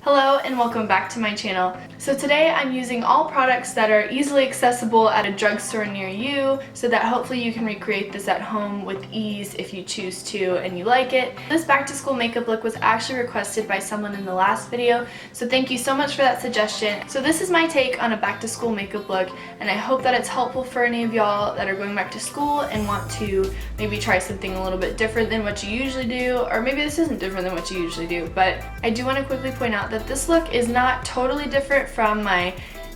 Hello and welcome back to my channel. So today I'm using all products that are easily accessible at a drugstore near you so that hopefully you can recreate this at home with ease if you choose to and you like it. This back to school makeup look was actually requested by someone in the last video, so thank you so much for that suggestion. So this is my take on a back to school makeup look, and I hope that it's helpful for any of y'all that are going back to school and want to maybe try something a little bit different than what you usually do, or maybe this isn't different than what you usually do, but I do want to quickly point out that this look is not totally different from my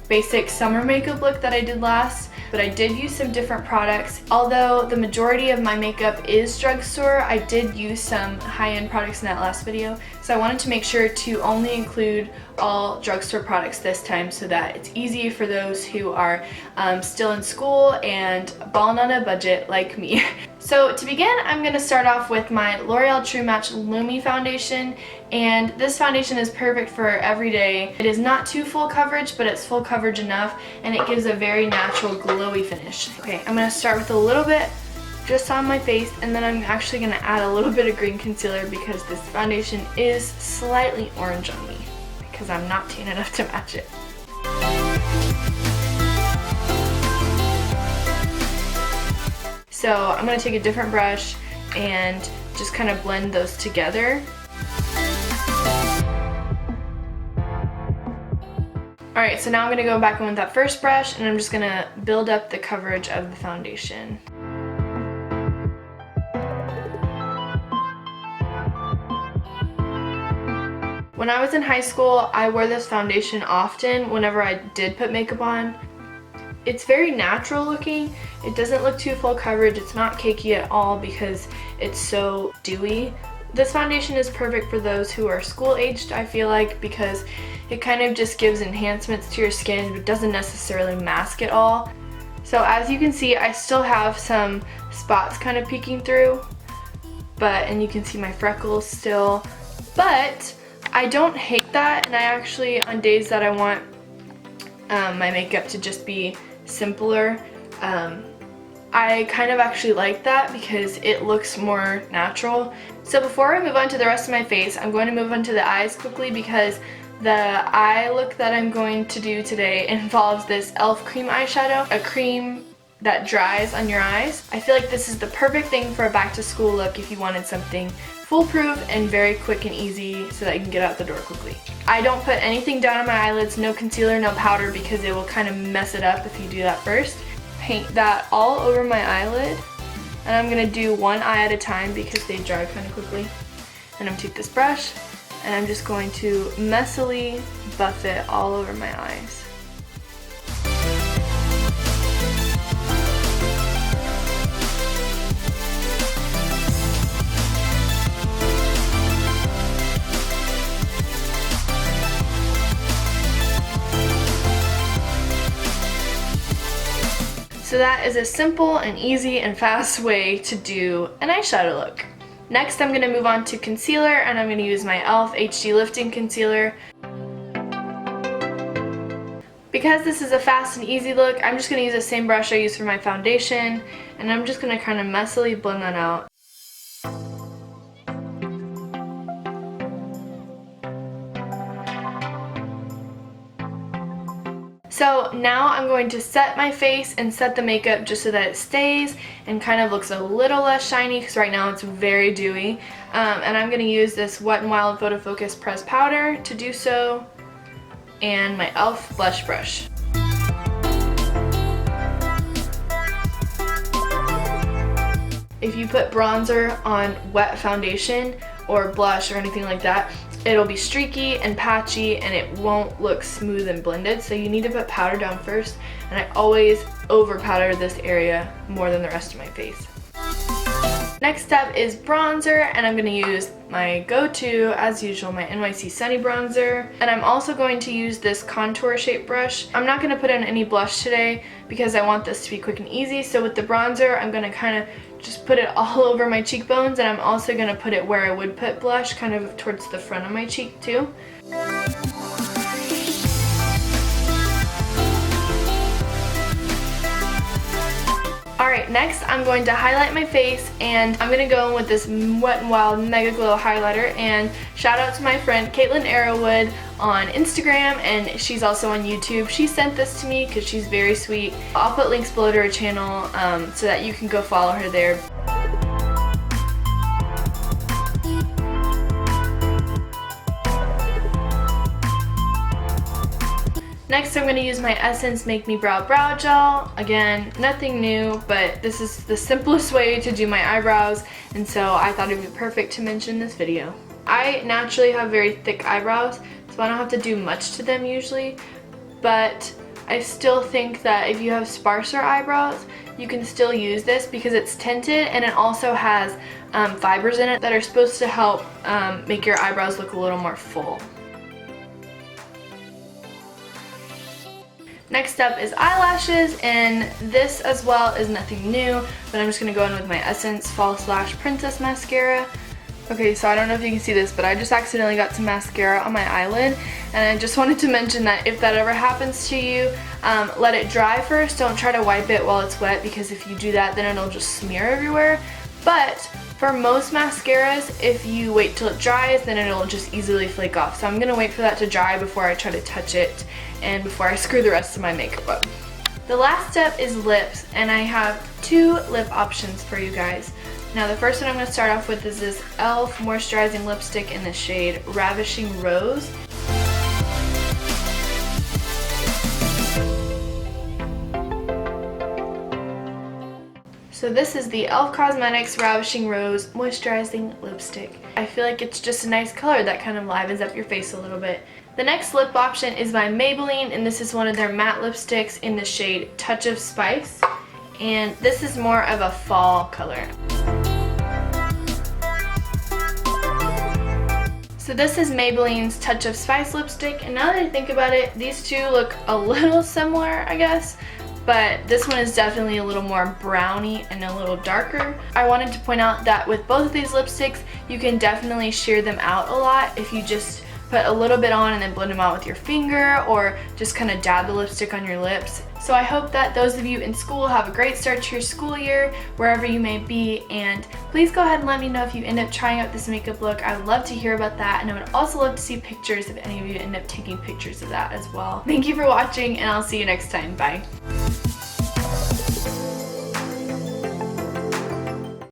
basic summer makeup look that I did last, but I did use some different products. Although the majority of my makeup is drugstore, I did use some high-end products in that last video, so I wanted to make sure to only include all drugstore products this time so that it's easy for those who are still in school and balling on a budget like me. So to begin, I'm going to start off with my L'Oreal True Match Lumi foundation, and this foundation is perfect for every day. It is not too full coverage, but it's full coverage enough, and it gives a very natural glowy finish. Okay, I'm going to start with a little bit just on my face, and then I'm actually going to add a little bit of green concealer because this foundation is slightly orange on me because I'm not tan enough to match it. So I'm going to take a different brush and just kind of blend those together. Alright, so now I'm going to go back in with that first brush and I'm just going to build up the coverage of the foundation. When I was in high school, I wore this foundation often whenever I did put makeup on. It's very natural looking. It doesn't look too full coverage. It's not cakey at all because it's so dewy. This foundation is perfect for those who are school aged, I feel like, because it kind of just gives enhancements to your skin but doesn't necessarily mask it all. So as you can see, I still have some spots kind of peeking through, and you can see my freckles still, but I don't hate that, and I actually, on days that I want my makeup to just be simpler, I kind of actually like that because it looks more natural. So before I move on to the rest of my face, I'm going to move on to the eyes quickly because the eye look that I'm going to do today involves this e.l.f. cream eyeshadow, a cream that dries on your eyes. I feel like this is the perfect thing for a back to school look if you wanted something foolproof and very quick and easy so that you can get out the door quickly. I don't put anything down on my eyelids, no concealer, no powder, because it will kind of mess it up if you do that first. Paint that all over my eyelid, and I'm going to do one eye at a time because they dry kind of quickly. And I'm going to take this brush and I'm just going to messily buff it all over my eyes. So that is a simple and easy and fast way to do an eyeshadow look. Next, I'm going to move on to concealer, and I'm going to use my e.l.f. HD Lifting Concealer. Because this is a fast and easy look, I'm just going to use the same brush I used for my foundation, and I'm just going to kind of messily blend that out. So now I'm going to set my face and set the makeup just so that it stays and kind of looks a little less shiny because right now it's very dewy. And I'm going to use this Wet n Wild Photo Focus pressed powder to do so, and my e.l.f. blush brush. If you put bronzer on wet foundation or blush or anything like that, it'll be streaky and patchy and it won't look smooth and blended, so you need to put powder down first, and I always over powder this area more than the rest of my face. Next step is bronzer, and I'm going to use my go-to, as usual, my NYC Sunny bronzer, and I'm also going to use this contour shape brush. I'm not going to put in any blush today because I want this to be quick and easy, so with the bronzer I'm going to kind of just put it all over my cheekbones, and I'm also going to put it where I would put blush, kind of towards the front of my cheek too. Alright, next I'm going to highlight my face, and I'm going to go in with this Wet n Wild Mega Glow highlighter. And shout out to my friend Caitlin Arrowood on Instagram, and she's also on YouTube. She sent this to me because she's very sweet. I'll put links below to her channel so that you can go follow her there. Next, I'm going to use my Essence Make Me Brow Gel. Again, nothing new, but this is the simplest way to do my eyebrows, and so I thought it would be perfect to mention in this video. I naturally have very thick eyebrows, so I don't have to do much to them usually, but I still think that if you have sparser eyebrows, you can still use this because it's tinted, and it also has fibers in it that are supposed to help make your eyebrows look a little more full. Next up is eyelashes, and this as well is nothing new, but I'm just going to go in with my Essence False Lash Princess Mascara. Okay, so I don't know if you can see this, but I just accidentally got some mascara on my eyelid, and I just wanted to mention that if that ever happens to you, let it dry first. Don't try to wipe it while it's wet, because if you do that, then it'll just smear everywhere. But for most mascaras, if you wait till it dries, then it'll just easily flake off. So I'm going to wait for that to dry before I try to touch it and before I screw the rest of my makeup up. The last step is lips, and I have two lip options for you guys. Now the first one I'm going to start off with is this e.l.f. moisturizing lipstick in the shade Ravishing Rose. So this is the e.l.f. Cosmetics Ravishing Rose Moisturizing Lipstick. I feel like it's just a nice color that kind of livens up your face a little bit. The next lip option is by Maybelline, and this is one of their matte lipsticks in the shade Touch of Spice. And this is more of a fall color. So this is Maybelline's Touch of Spice lipstick, and now that I think about it, these two look a little similar, I guess. But this one is definitely a little more browny and a little darker. I wanted to point out that with both of these lipsticks, you can definitely sheer them out a lot if you just put a little bit on and then blend them out with your finger, or just kind of dab the lipstick on your lips. So I hope that those of you in school have a great start to your school year, wherever you may be, and please go ahead and let me know if you end up trying out this makeup look. I would love to hear about that, and I would also love to see pictures if any of you end up taking pictures of that as well. Thank you for watching, and I'll see you next time. Bye.